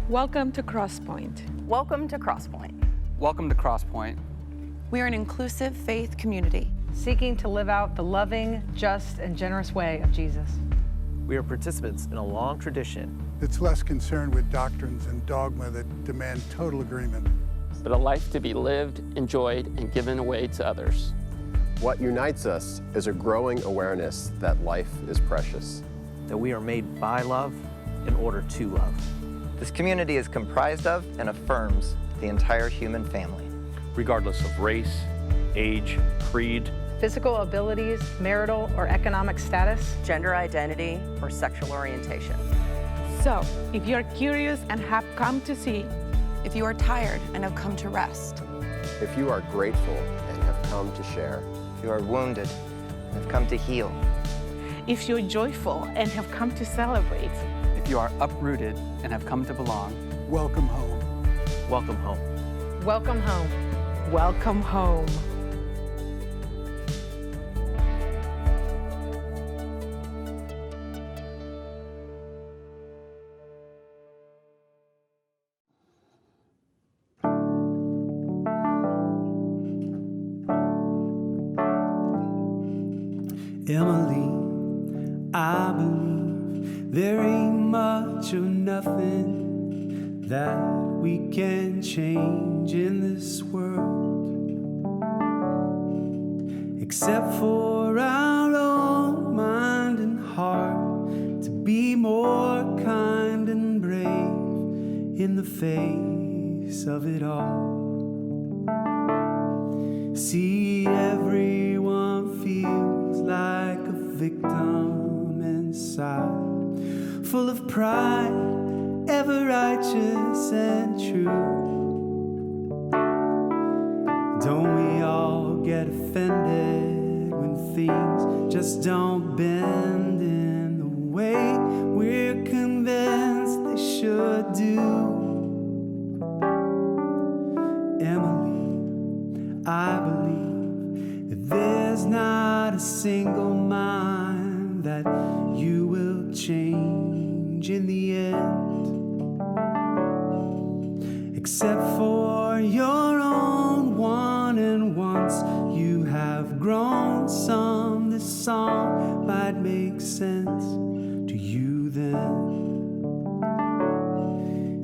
Welcome to Crosspointe. Welcome to Crosspointe. Welcome to Crosspointe. We are an inclusive faith community seeking to live out the loving, just, and generous way of Jesus. We are participants in a long tradition that's less concerned with doctrines and dogma that demand total agreement, but a life to be lived, enjoyed, and given away to others. What unites us is a growing awareness that life is precious. That we are made by love in order to love. This community is comprised of and affirms the entire human family. Regardless of race, age, creed, physical abilities, marital or economic status, gender identity, or sexual orientation. So, if you're curious and have come to see, if you are tired and have come to rest, if you are grateful and have come to share, if you are wounded and have come to heal, if you're joyful and have come to celebrate, if you are uprooted and have come to belong, welcome home. Welcome home. Welcome home. Welcome home. Emily, I believe there ain't much or nothing that we can change in this world, except for our own mind and heart to be more kind and brave in the face of it all. See, everyone feels like a victim inside, full of pride, ever righteous and true. Don't we all get offended when things just don't bend in the way we're convinced they should do? Emily, I believe that there's not a single mind that you will change in the end, except for your own one. And once you have grown some, this song might make sense to you then.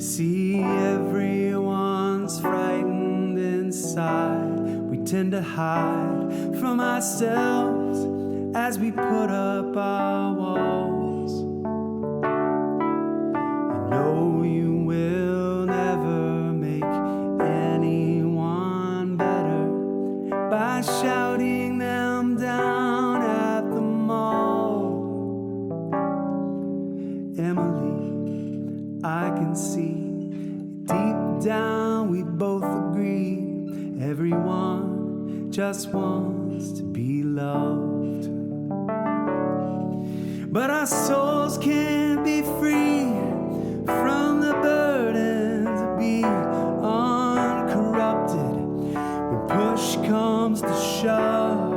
See, everyone's frightened inside. We tend to hide from ourselves as we put up our walls. You know you will never make anyone better by shouting them down at the mall. Emily, I can see deep down we both agree. Everyone just wants to be loved, but our souls can't be free from the burden to be uncorrupted when push comes to shove.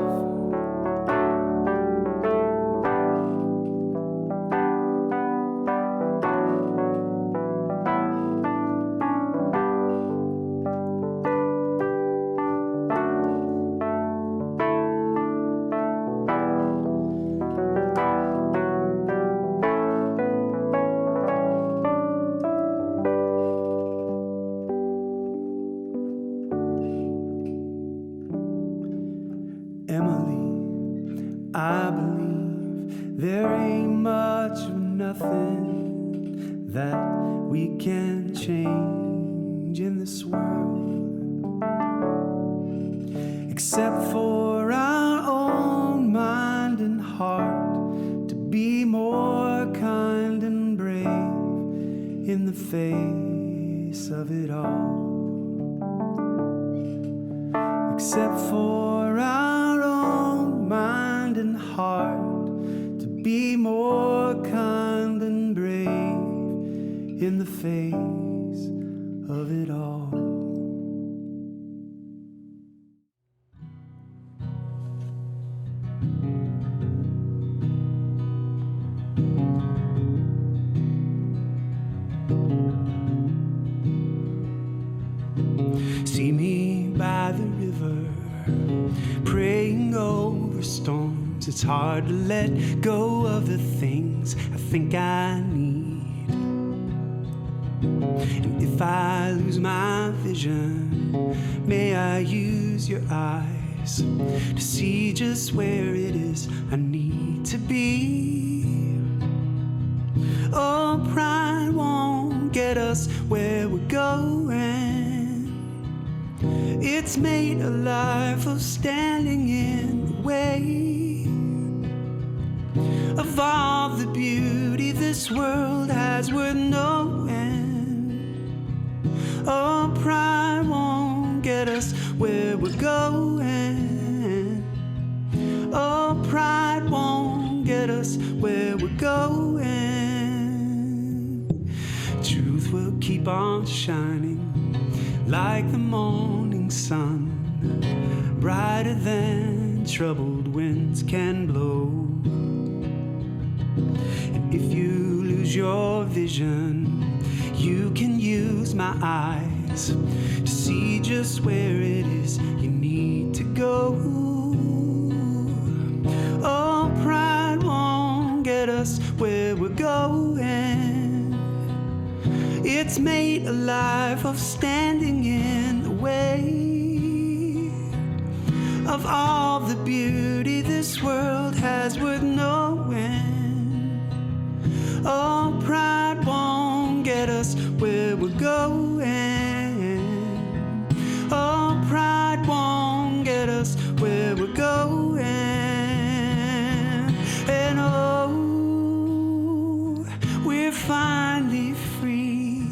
Emily, I believe there ain't much or nothing that we can change in this world, except for our own mind and heart to be more kind and brave in the face of it all, except for our own mind and heart to be more kind and brave in the face of it all. see me by the river, praying over storms. It's hard to let go of the things I think I need. And if I lose my vision, may I use your eyes to see just where it is I need to be. Oh, pride won't get us where we're going. It's made a life of standing in the way of all the beauty this world has worth knowing. Oh, pride won't get us where we're going. Oh, pride won't get us where we're going. Truth will keep on shining like the morning sun, brighter than troubled winds can blow. And if you lose your vision, you can use my eyes to see just where it is you need to go. Oh, pride won't get us where we're going. It's made a life of standing in the way of all the beauty this world has worth knowing. Oh, pride won't get us where we're going. Oh, pride won't get us where we're going. And oh, we're finally free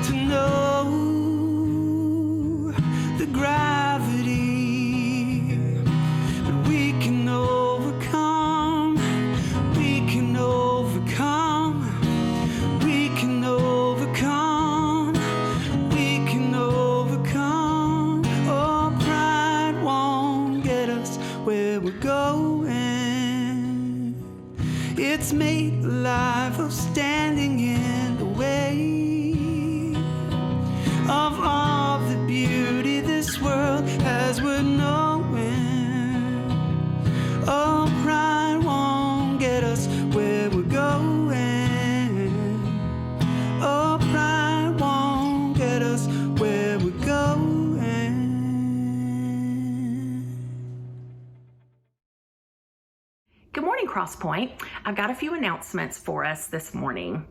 to know the gravity, but we can overcome, we can overcome, we can overcome, we can overcome. Oh, pride won't get us where we're going. It's made a life of standing in the way of all the beauty this world has worth knowing. Oh, pride won't get us where we're going. Oh, pride won't get us where we're going. Good morning, Crosspointe. I've got a few announcements for us this morning.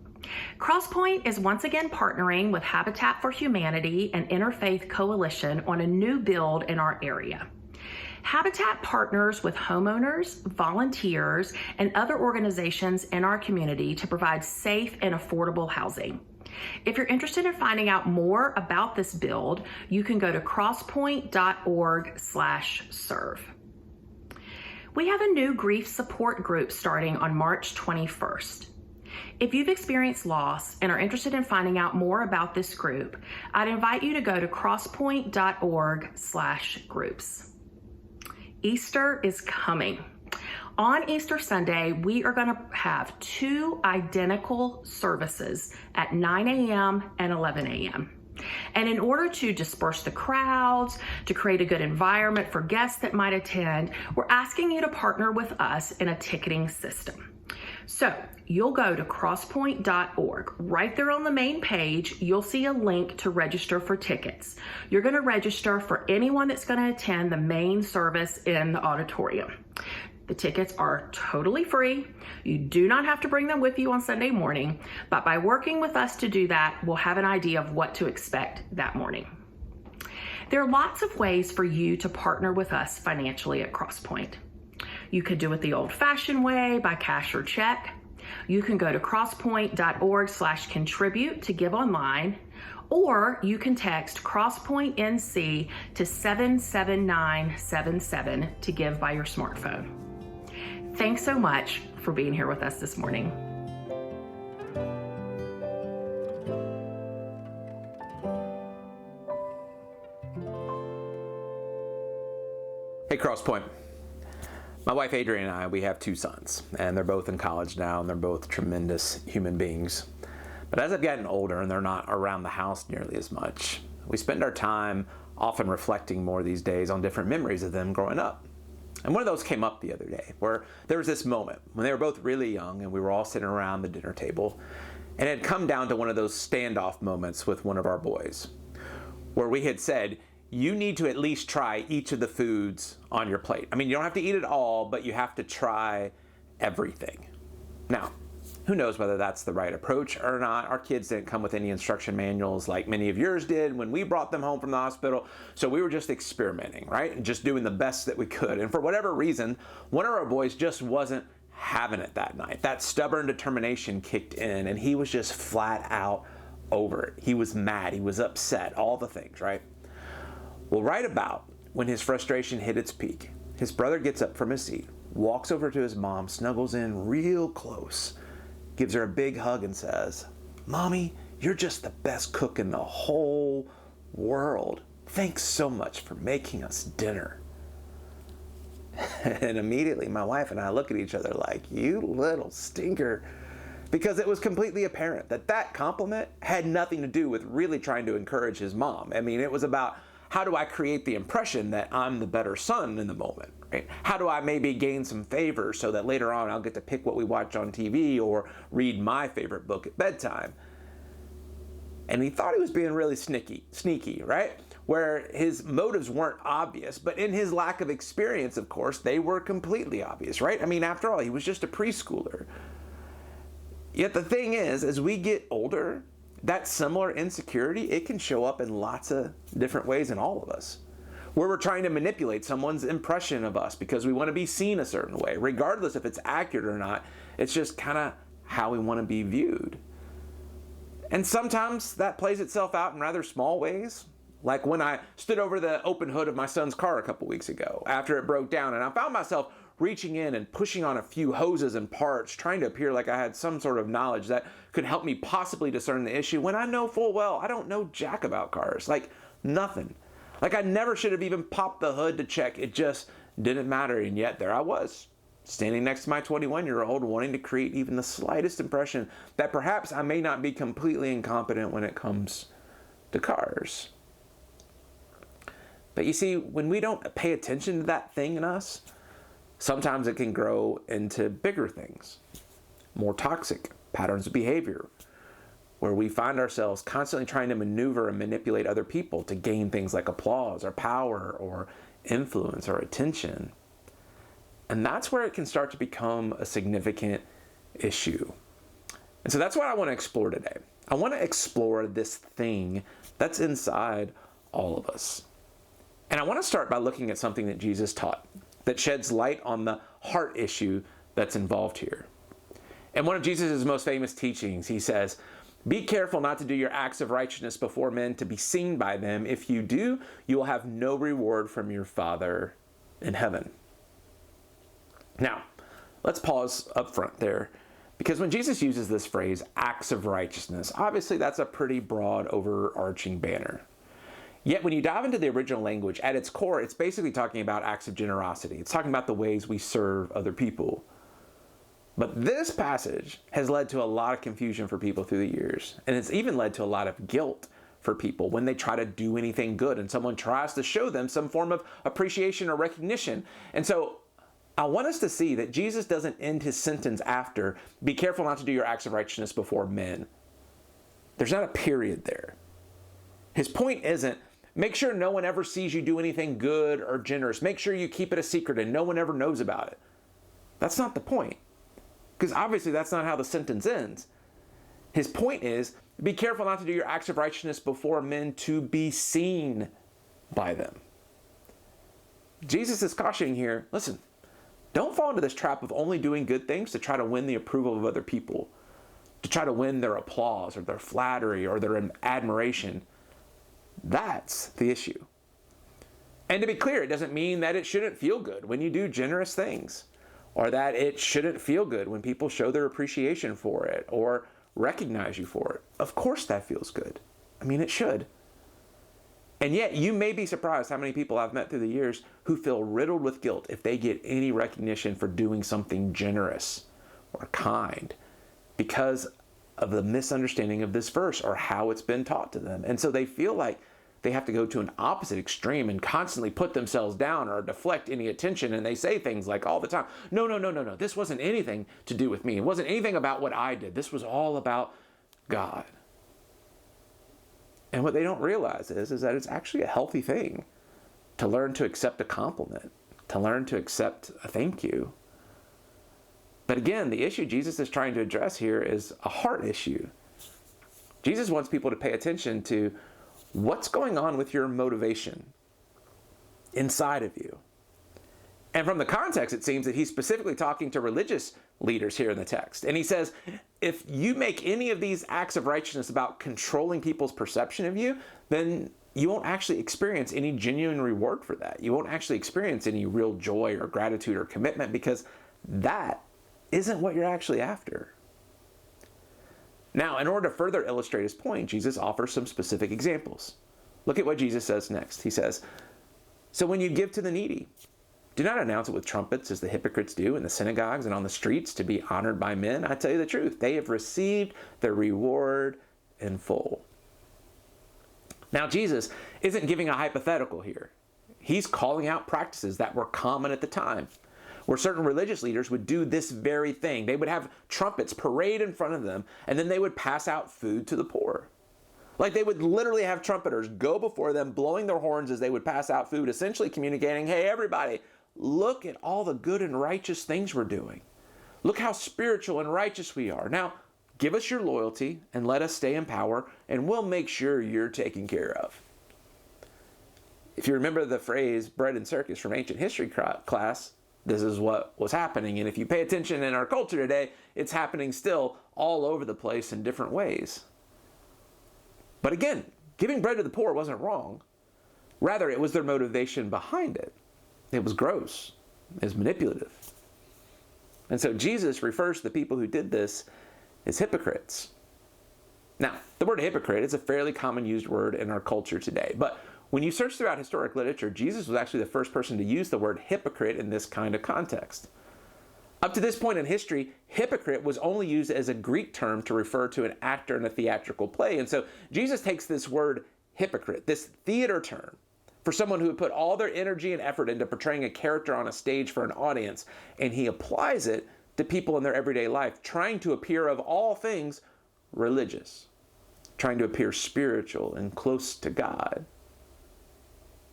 Crosspointe is once again partnering with Habitat for Humanity and Interfaith Coalition on a new build in our area. Habitat partners with homeowners, volunteers, and other organizations in our community to provide safe and affordable housing. If you're interested in finding out more about this build, you can go to crosspointe.org/serve. We have a new grief support group starting on March 21st. If you've experienced loss and are interested in finding out more about this group, I'd invite you to go to crosspointe.org/groups. Easter is coming. On Easter Sunday, we are going to have 2 identical services at 9 a.m. and 11 a.m. And in order to disperse the crowds, to create a good environment for guests that might attend, we're asking you to partner with us in a ticketing system. So you'll go to crosspointe.org. Right there on the main page, you'll see a link to register for tickets. You're going to register for anyone that's going to attend the main service in the auditorium. The tickets are totally free. You do not have to bring them with you on Sunday morning, but by working with us to do that, we'll have an idea of what to expect that morning. There are lots of ways for you to partner with us financially at Crosspointe. You could do it the old-fashioned way by cash or check. You can go to crosspointe.org/contribute to give online, or you can text crosspointenc to 77977 to give by your smartphone. Thanks so much for being here with us this morning. Hey, Crosspointe. My wife Adrienne and I, we have 2 sons, and they're both in college now, and they're both tremendous human beings. But as I've gotten older and they're not around the house nearly as much, we spend our time often reflecting more these days on different memories of them growing up. And one of those came up the other day where there was this moment when they were both really young and we were all sitting around the dinner table, and it had come down to one of those standoff moments with one of our boys where we had said, you need to at least try each of the foods on your plate. I mean, you don't have to eat it all, but you have to try everything. Now, who knows whether that's the right approach or not. Our kids didn't come with any instruction manuals like many of yours did when we brought them home from the hospital. So we were just experimenting, right? And just doing the best that we could. And for whatever reason, one of our boys just wasn't having it that night. That stubborn determination kicked in and he was just flat out over it. He was mad, he was upset, all the things, right? Well, right about when his frustration hit its peak, his brother gets up from his seat, walks over to his mom, snuggles in real close, gives her a big hug and says, "Mommy, you're just the best cook in the whole world. Thanks so much for making us dinner." And immediately my wife and I look at each other like, you little stinker. Because it was completely apparent that that compliment had nothing to do with really trying to encourage his mom. I mean, it was about how do I create the impression that I'm the better son in the moment, right? How do I maybe gain some favor so that later on I'll get to pick what we watch on TV or read my favorite book at bedtime? And he thought he was being really sneaky, right? Where his motives weren't obvious, but in his lack of experience, of course, they were completely obvious, right? I mean, after all, he was just a preschooler. Yet the thing is, as we get older, that similar insecurity, it can show up in lots of different ways in all of us. Where we're trying to manipulate someone's impression of us because we want to be seen a certain way, regardless if it's accurate or not. It's just kind of how we want to be viewed. And sometimes that plays itself out in rather small ways. Like when I stood over the open hood of my son's car a couple weeks ago after it broke down, and I found myself reaching in and pushing on a few hoses and parts, trying to appear like I had some sort of knowledge that could help me possibly discern the issue when I know full well I don't know jack about cars. Like nothing. Like I never should have even popped the hood to check. It just didn't matter. And yet there I was, standing next to my 21-year-old, wanting to create even the slightest impression that perhaps I may not be completely incompetent when it comes to cars. But you see, when we don't pay attention to that thing in us, sometimes it can grow into bigger things, more toxic patterns of behavior, where we find ourselves constantly trying to maneuver and manipulate other people to gain things like applause or power or influence or attention. And that's where it can start to become a significant issue. And so that's what I want to explore today. I want to explore this thing that's inside all of us. And I want to start by looking at something that Jesus taught that sheds light on the heart issue that's involved here. In one of Jesus' most famous teachings, he says, "Be careful not to do your acts of righteousness before men to be seen by them. If you do, you will have no reward from your Father in heaven." Now, let's pause up front there, because when Jesus uses this phrase, acts of righteousness, obviously that's a pretty broad, overarching banner. Yet when you dive into the original language, at its core, it's basically talking about acts of generosity. It's talking about the ways we serve other people. But this passage has led to a lot of confusion for people through the years. And it's even led to a lot of guilt for people when they try to do anything good and someone tries to show them some form of appreciation or recognition. And so I want us to see that Jesus doesn't end his sentence after, "Be careful not to do your acts of righteousness before men." There's not a period there. His point isn't, make sure no one ever sees you do anything good or generous. Make sure you keep it a secret and no one ever knows about it. That's not the point. Because obviously that's not how the sentence ends. His point is, be careful not to do your acts of righteousness before men to be seen by them. Jesus is cautioning here, listen, don't fall into this trap of only doing good things to try to win the approval of other people, to try to win their applause or their flattery or their admiration. That's the issue. And to be clear, it doesn't mean that it shouldn't feel good when you do generous things, or that it shouldn't feel good when people show their appreciation for it or recognize you for it. Of course that feels good. I mean, it should. And yet you may be surprised how many people I've met through the years who feel riddled with guilt if they get any recognition for doing something generous or kind because of the misunderstanding of this verse or how it's been taught to them. And so they feel like they have to go to an opposite extreme and constantly put themselves down or deflect any attention. And they say things like all the time, no, this wasn't anything to do with me. It wasn't anything about what I did. This was all about God. And what they don't realize is that it's actually a healthy thing to learn to accept a compliment, to learn to accept a thank you. But again, the issue Jesus is trying to address here is a heart issue. Jesus wants people to pay attention to what's going on with your motivation inside of you. And from the context, it seems that he's specifically talking to religious leaders here in the text. And he says, if you make any of these acts of righteousness about controlling people's perception of you, then you won't actually experience any genuine reward for that. You won't actually experience any real joy or gratitude or commitment, because that isn't what you're actually after. Now, in order to further illustrate his point, Jesus offers some specific examples. Look at what Jesus says next. He says, so when you give to the needy, do not announce it with trumpets as the hypocrites do in the synagogues and on the streets to be honored by men. I tell you the truth, they have received their reward in full. Now, Jesus isn't giving a hypothetical here. He's calling out practices that were common at the time, where certain religious leaders would do this very thing. They would have trumpets parade in front of them, and then they would pass out food to the poor. Like, they would literally have trumpeters go before them, blowing their horns as they would pass out food, essentially communicating, hey, everybody, look at all the good and righteous things we're doing. Look how spiritual and righteous we are. Now, give us your loyalty and let us stay in power, and we'll make sure you're taken care of. If you remember the phrase bread and circus from ancient history class, this is what was happening. And if you pay attention in our culture today, it's happening still all over the place in different ways. But again, giving bread to the poor wasn't wrong. Rather, it was their motivation behind it. It was gross. It was manipulative. And so Jesus refers to the people who did this as hypocrites. Now, the word hypocrite is a fairly common used word in our culture today. But when you search throughout historic literature, Jesus was actually the first person to use the word hypocrite in this kind of context. Up to this point in history, hypocrite was only used as a Greek term to refer to an actor in a theatrical play. And so Jesus takes this word hypocrite, this theater term, for someone who would put all their energy and effort into portraying a character on a stage for an audience, and he applies it to people in their everyday life, trying to appear of all things religious, trying to appear spiritual and close to God.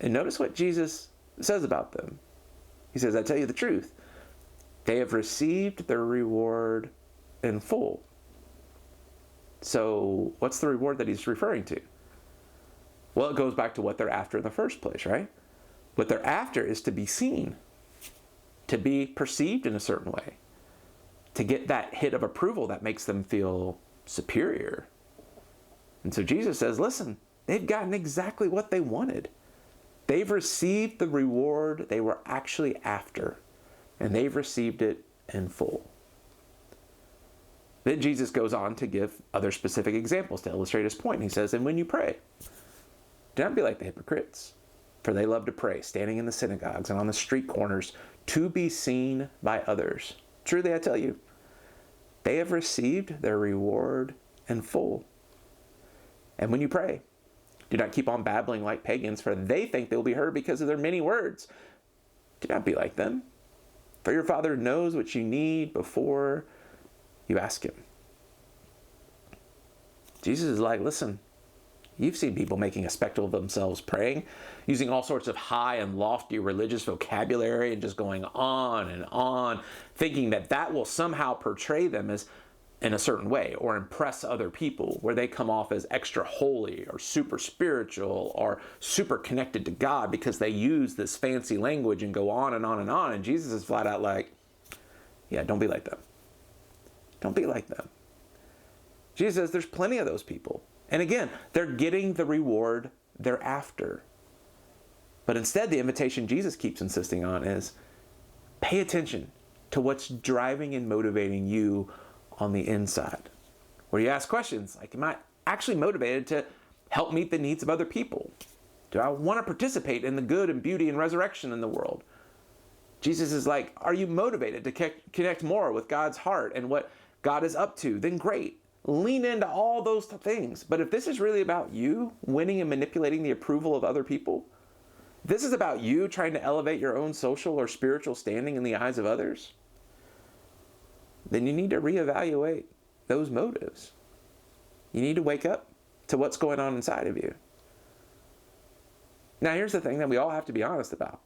And notice what Jesus says about them. He says, I tell you the truth, they have received their reward in full. So what's the reward that he's referring to? Well, it goes back to what they're after in the first place, right? What they're after is to be seen, to be perceived in a certain way, to get that hit of approval that makes them feel superior. And so Jesus says, listen, they've gotten exactly what they wanted. They've received the reward they were actually after, and they've received it in full. Then Jesus goes on to give other specific examples to illustrate his point. He says, and when you pray, do not be like the hypocrites, for they love to pray, standing in the synagogues and on the street corners, to be seen by others. Truly, I tell you, they have received their reward in full. And when you pray, do not keep on babbling like pagans, for they think they will be heard because of their many words. Do not be like them, for your Father knows what you need before you ask him. Jesus is like, listen, you've seen people making a spectacle of themselves praying, using all sorts of high and lofty religious vocabulary and just going on, thinking that that will somehow portray them as in a certain way or impress other people, where they come off as extra holy or super spiritual or super connected to God because they use this fancy language and go on and on and on. And Jesus is flat out like, yeah, don't be like them. Don't be like them. Jesus says there's plenty of those people. And again, they're getting the reward they're after. But instead, the invitation Jesus keeps insisting on is pay attention to what's driving and motivating you on the inside. Where you ask questions like, am I actually motivated to help meet the needs of other people? Do I want to participate in the good and beauty and resurrection in the world? Jesus is like, are you motivated to connect more with God's heart and what God is up to? Then great. lean into all those things. But if this is really about you winning and manipulating the approval of other people, if this is about you trying to elevate your own social or spiritual standing in the eyes of others, then you need to reevaluate those motives. You need to wake up to what's going on inside of you. Now, here's the thing that we all have to be honest about.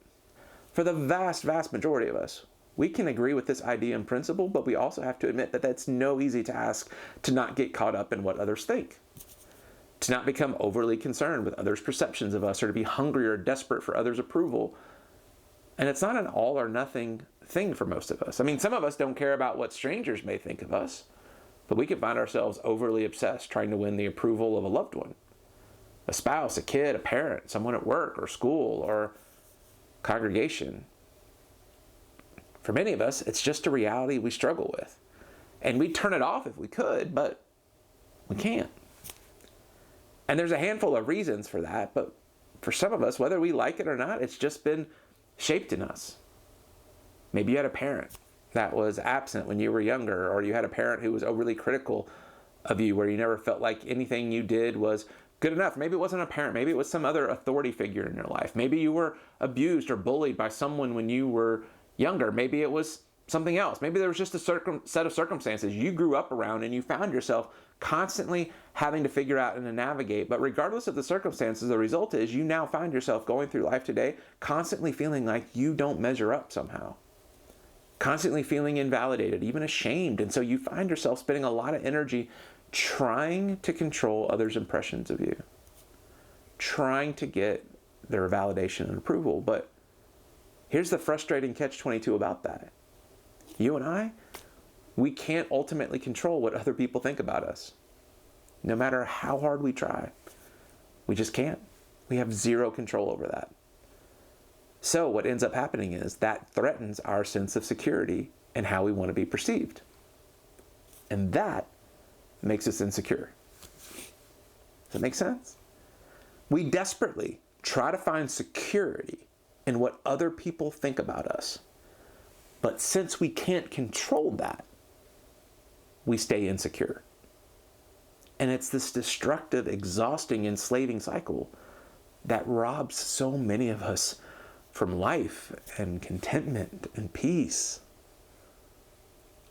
For the vast, vast majority of us, we can agree with this idea in principle, but we also have to admit that that's no easy task to not get caught up in what others think, to not become overly concerned with others' perceptions of us, or to be hungry or desperate for others' approval. And it's not an all or nothing thing for most of us. I mean, some of us don't care about what strangers may think of us, but we can find ourselves overly obsessed trying to win the approval of a loved one, a spouse, a kid, a parent, someone at work or school or congregation. For many of us, it's just a reality we struggle with. And we'd turn it off if we could, but we can't. And there's a handful of reasons for that, but for some of us, whether we like it or not, it's just been shaped in us. Maybe you had a parent that was absent when you were younger, or you had a parent who was overly critical of you, where you never felt like anything you did was good enough. Maybe it wasn't a parent. Maybe it was some other authority figure in your life. Maybe you were abused or bullied by someone when you were younger. Maybe it was something else. Maybe there was just a set of circumstances you grew up around and you found yourself constantly having to figure out and to navigate. But regardless of the circumstances, the result is you now find yourself going through life today constantly feeling like you don't measure up somehow, constantly feeling invalidated, even ashamed. And so you find yourself spending a lot of energy trying to control others' impressions of you, trying to get their validation and approval. But here's the frustrating catch-22 about that. You and I, we can't ultimately control what other people think about us, no matter how hard we try. We just can't. We have zero control over that. So what ends up happening is that threatens our sense of security and how we want to be perceived. And that makes us insecure. Does that make sense? We desperately try to find security in what other people think about us. But since we can't control that, we stay insecure. And it's this destructive, exhausting, enslaving cycle that robs so many of us from life and contentment and peace.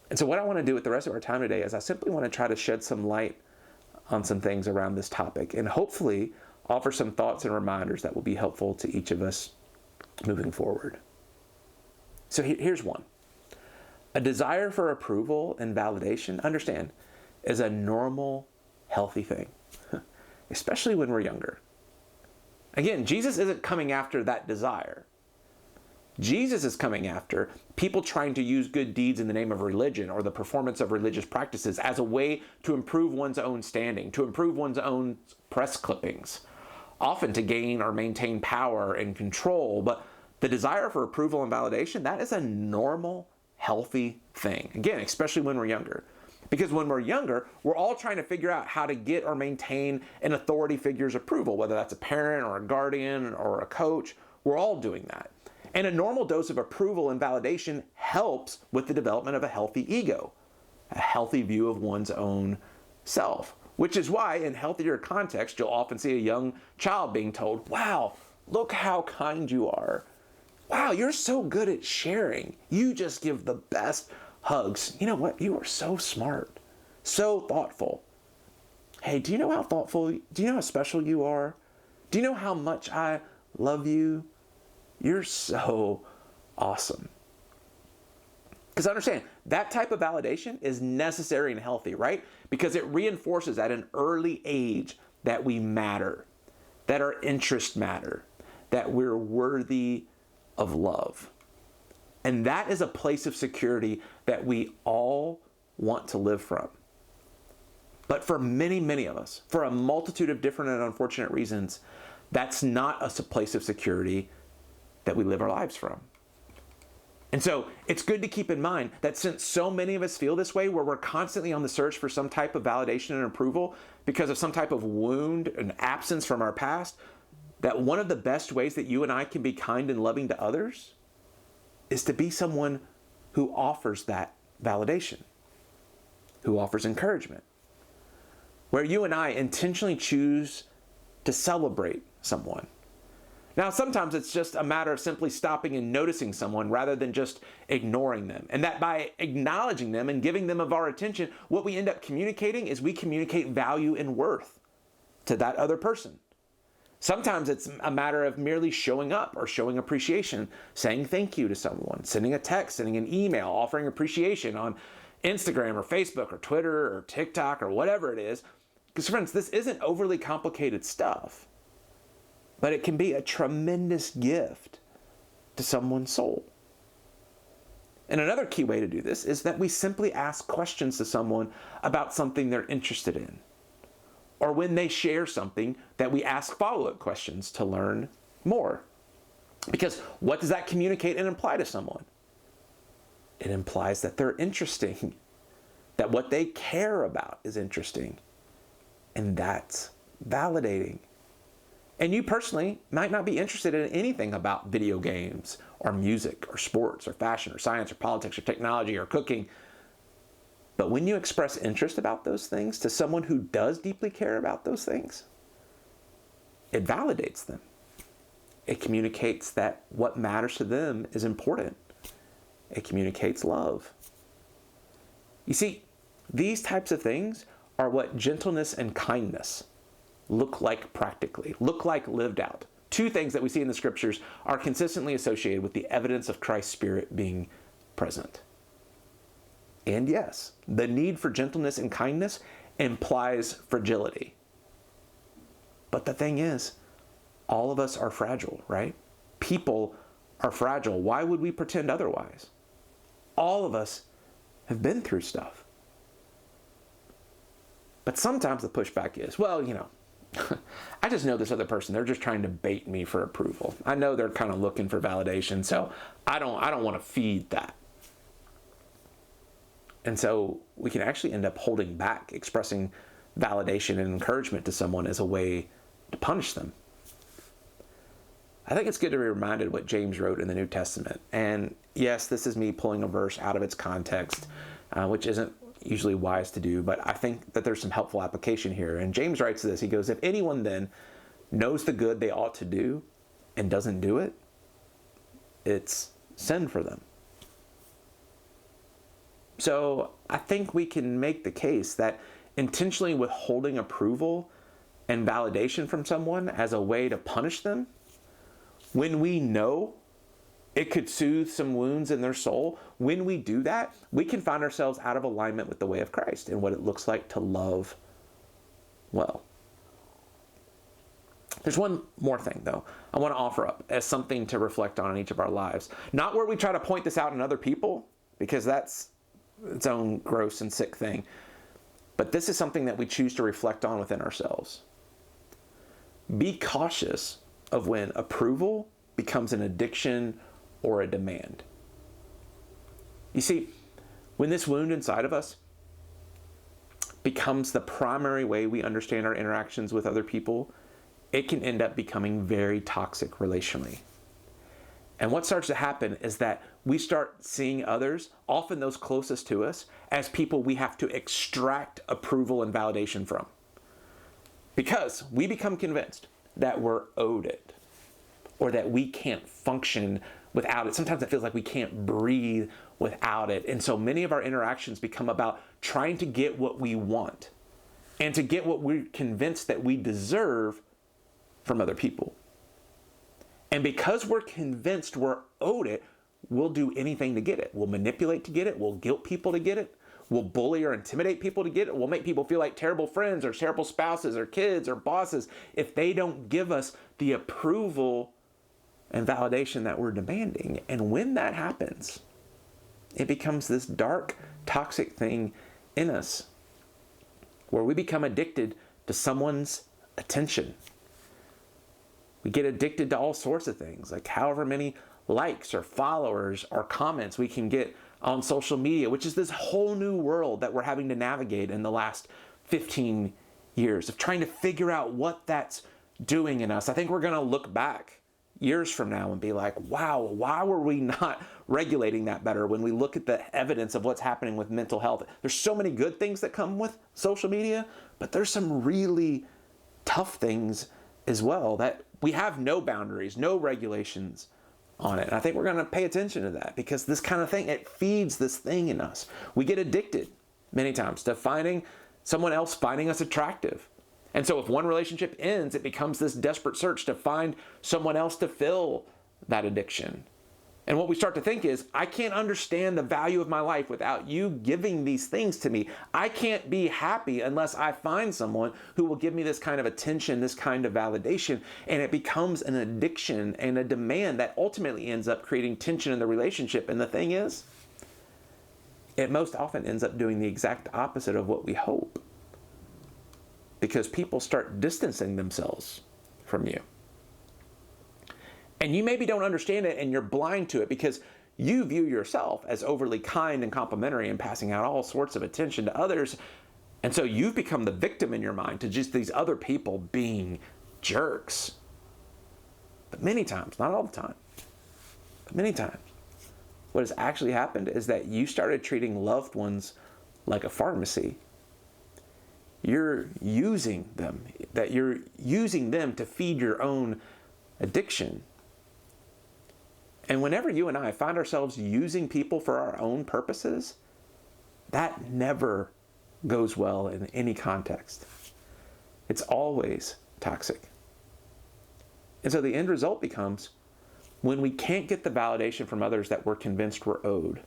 And so what I want to do with the rest of our time today is I simply want to try to shed some light on some things around this topic and hopefully offer some thoughts and reminders that will be helpful to each of us moving forward. So here's one. A desire for approval and validation, understand, is a normal, healthy thing, especially when we're younger. Again, Jesus isn't coming after that desire. Jesus is coming after people trying to use good deeds in the name of religion or the performance of religious practices as a way to improve one's own standing, to improve one's own press clippings, often to gain or maintain power and control. But the desire for approval and validation, that is a normal, healthy thing. Again, especially when we're younger. Because when we're younger, we're all trying to figure out how to get or maintain an authority figure's approval, whether that's a parent or a guardian or a coach. We're all doing that. And a normal dose of approval and validation helps with the development of a healthy ego, a healthy view of one's own self, which is why in healthier contexts, you'll often see a young child being told, wow, look how kind you are. Wow, you're so good at sharing. You just give the best hugs. You know what? You are so smart, so thoughtful. Hey, do you know how thoughtful, do you know how special you are? Do you know how much I love you? You're so awesome. Because understand, that type of validation is necessary and healthy, right? Because it reinforces at an early age that we matter, that our interests matter, that we're worthy of love. And that is a place of security that we all want to live from. But for many, many of us, for a multitude of different and unfortunate reasons, that's not a place of security that we live our lives from. And so it's good to keep in mind that since so many of us feel this way, where we're constantly on the search for some type of validation and approval because of some type of wound and absence from our past, that one of the best ways that you and I can be kind and loving to others is to be someone who offers that validation, who offers encouragement, where you and I intentionally choose to celebrate someone. Now, sometimes it's just a matter of simply stopping and noticing someone rather than just ignoring them. And that by acknowledging them and giving them of our attention, what we end up communicating is we communicate value and worth to that other person. Sometimes it's a matter of merely showing up or showing appreciation, saying thank you to someone, sending a text, sending an email, offering appreciation on Instagram or Facebook or Twitter or TikTok or whatever it is. Because friends, this isn't overly complicated stuff, but it can be a tremendous gift to someone's soul. And another key way to do this is that we simply ask questions to someone about something they're interested in. Or when they share something, that we ask follow-up questions to learn more. Because what does that communicate and imply to someone? It implies that they're interesting, that what they care about is interesting. And that's validating. And you personally might not be interested in anything about video games or music or sports or fashion or science or politics or technology or cooking. But when you express interest about those things to someone who does deeply care about those things, it validates them. It communicates that what matters to them is important. It communicates love. You see, these types of things are what gentleness and kindness look like practically, look like lived out. Two things that we see in the scriptures are consistently associated with the evidence of Christ's Spirit being present. And yes, the need for gentleness and kindness implies fragility. But the thing is, all of us are fragile, right? People are fragile. Why would we pretend otherwise? All of us have been through stuff. But sometimes the pushback is, well, I just know this other person, they're just trying to bait me for approval. I know they're kind of looking for validation, so I don't want to feed that. And so we can actually end up holding back expressing validation and encouragement to someone as a way to punish them. I think it's good to be reminded what James wrote in the New Testament. And yes, this is me pulling a verse out of its context, which isn't usually wise to do, but I think that there's some helpful application here. And James writes this, he goes, if anyone then knows the good they ought to do and doesn't do it, it's sin for them. So I think we can make the case that intentionally withholding approval and validation from someone as a way to punish them, when we know it could soothe some wounds in their soul, when we do that, we can find ourselves out of alignment with the way of Christ and what it looks like to love well. There's one more thing, though, I want to offer up as something to reflect on in each of our lives. Not where we try to point this out in other people, because that's its own gross and sick thing. But this is something that we choose to reflect on within ourselves. Be cautious of when approval becomes an addiction or a demand. You see, when this wound inside of us becomes the primary way we understand our interactions with other people, it can end up becoming very toxic relationally. And what starts to happen is that we start seeing others, often those closest to us, as people we have to extract approval and validation from. Because we become convinced that we're owed it, or that we can't function without it. Sometimes it feels like we can't breathe without it. And so many of our interactions become about trying to get what we want and to get what we're convinced that we deserve from other people. And because we're convinced we're owed it, we'll do anything to get it. We'll manipulate to get it. We'll guilt people to get it. We'll bully or intimidate people to get it. We'll make people feel like terrible friends or terrible spouses or kids or bosses if they don't give us the approval and validation that we're demanding. And when that happens, it becomes this dark, toxic thing in us where we become addicted to someone's attention. We get addicted to all sorts of things, like however many likes or followers or comments we can get on social media, which is this whole new world that we're having to navigate in the last 15 years of trying to figure out what that's doing in us. I think we're going to look back years from now and be like, wow, why were we not regulating that better when we look at the evidence of what's happening with mental health? There's so many good things that come with social media, But there's some really tough things as well, that we have no boundaries, no regulations on it. And I think we're going to pay attention to that, because this kind of thing, it feeds this thing in us. We get addicted many times to finding someone else finding us attractive. And so if one relationship ends, it becomes this desperate search to find someone else to fill that addiction. And what we start to think is, I can't understand the value of my life without you giving these things to me. I can't be happy unless I find someone who will give me this kind of attention, this kind of validation. And it becomes an addiction and a demand that ultimately ends up creating tension in the relationship. And the thing is, it most often ends up doing the exact opposite of what we hope, because people start distancing themselves from you. And you maybe don't understand it, and you're blind to it because you view yourself as overly kind and complimentary and passing out all sorts of attention to others. And so you've become the victim in your mind to just these other people being jerks. But many times, not all the time, but many times, what has actually happened is that you started treating loved ones like a pharmacy. You're using them, that you're using them to feed your own addiction. And whenever you and I find ourselves using people for our own purposes, that never goes well in any context. It's always toxic. And so the end result becomes, when we can't get the validation from others that we're convinced we're owed,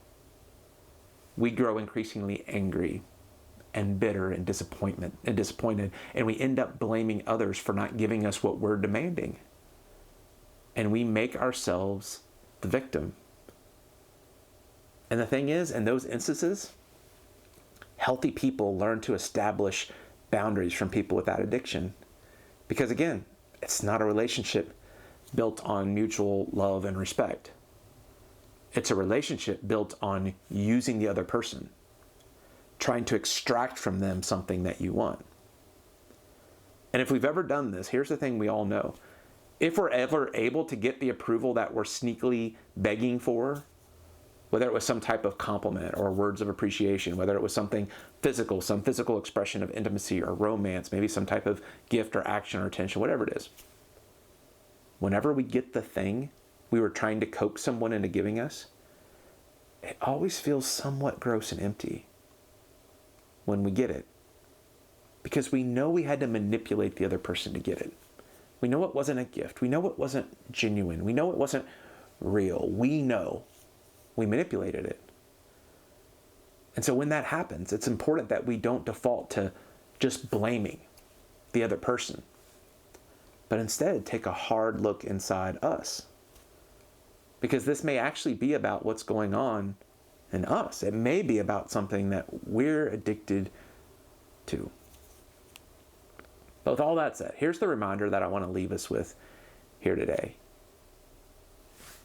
we grow increasingly angry and bitter and disappointed, and we end up blaming others for not giving us what we're demanding. And we make ourselves the victim. And the thing is, in those instances, healthy people learn to establish boundaries from people with that addiction. Because again, it's not a relationship built on mutual love and respect. It's a relationship built on using the other person, trying to extract from them something that you want. And if we've ever done this, here's the thing we all know. If we're ever able to get the approval that we're sneakily begging for, whether it was some type of compliment or words of appreciation, whether it was something physical, some physical expression of intimacy or romance, maybe some type of gift or action or attention, whatever it is. Whenever we get the thing we were trying to coax someone into giving us, it always feels somewhat gross and empty when we get it. Because we know we had to manipulate the other person to get it. We know it wasn't a gift. We know it wasn't genuine. We know it wasn't real. We know we manipulated it. And so when that happens, it's important that we don't default to just blaming the other person, but instead take a hard look inside us. Because this may actually be about what's going on in us. It may be about something that we're addicted to. But with all that said, here's the reminder that I want to leave us with here today.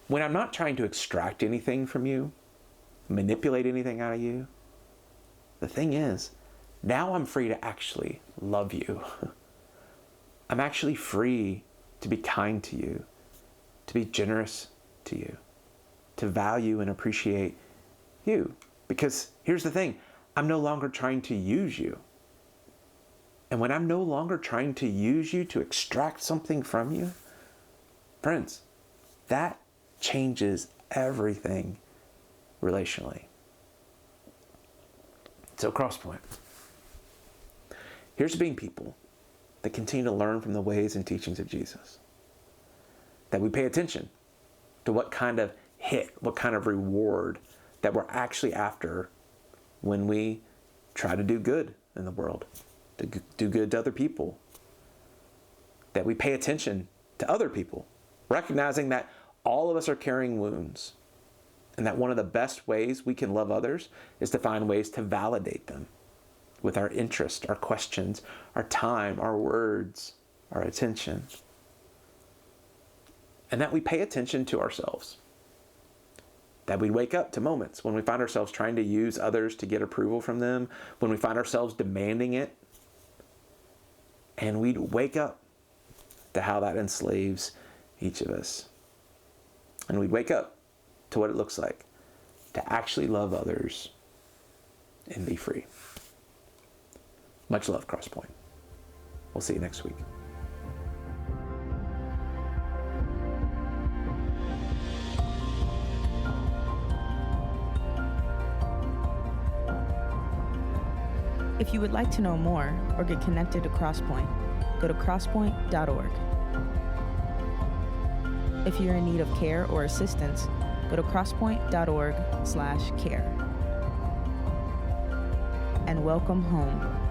When I'm not trying to extract anything from you, manipulate anything out of you, the thing is, now I'm free to actually love you. I'm actually free to be kind to you, to be generous to you, to value and appreciate you. Because here's the thing, I'm no longer trying to use you. And when I'm no longer trying to use you to extract something from you, friends, that changes everything relationally. So Crosspointe, here's to being people that continue to learn from the ways and teachings of Jesus. That we pay attention to what kind of hit, what kind of reward that we're actually after when we try to do good in the world, to do good to other people. That we pay attention to other people, recognizing that all of us are carrying wounds, and that one of the best ways we can love others is to find ways to validate them with our interest, our questions, our time, our words, our attention. And that we pay attention to ourselves. That we wake up to moments when we find ourselves trying to use others to get approval from them, when we find ourselves demanding it, and we'd wake up to how that enslaves each of us. And we'd wake up to what it looks like to actually love others and be free. Much love, Crosspointe. We'll see you next week. If you would like to know more or get connected to Crosspointe, go to crosspointenc.org. If you're in need of care or assistance, go to crosspointe.org/care. And welcome home.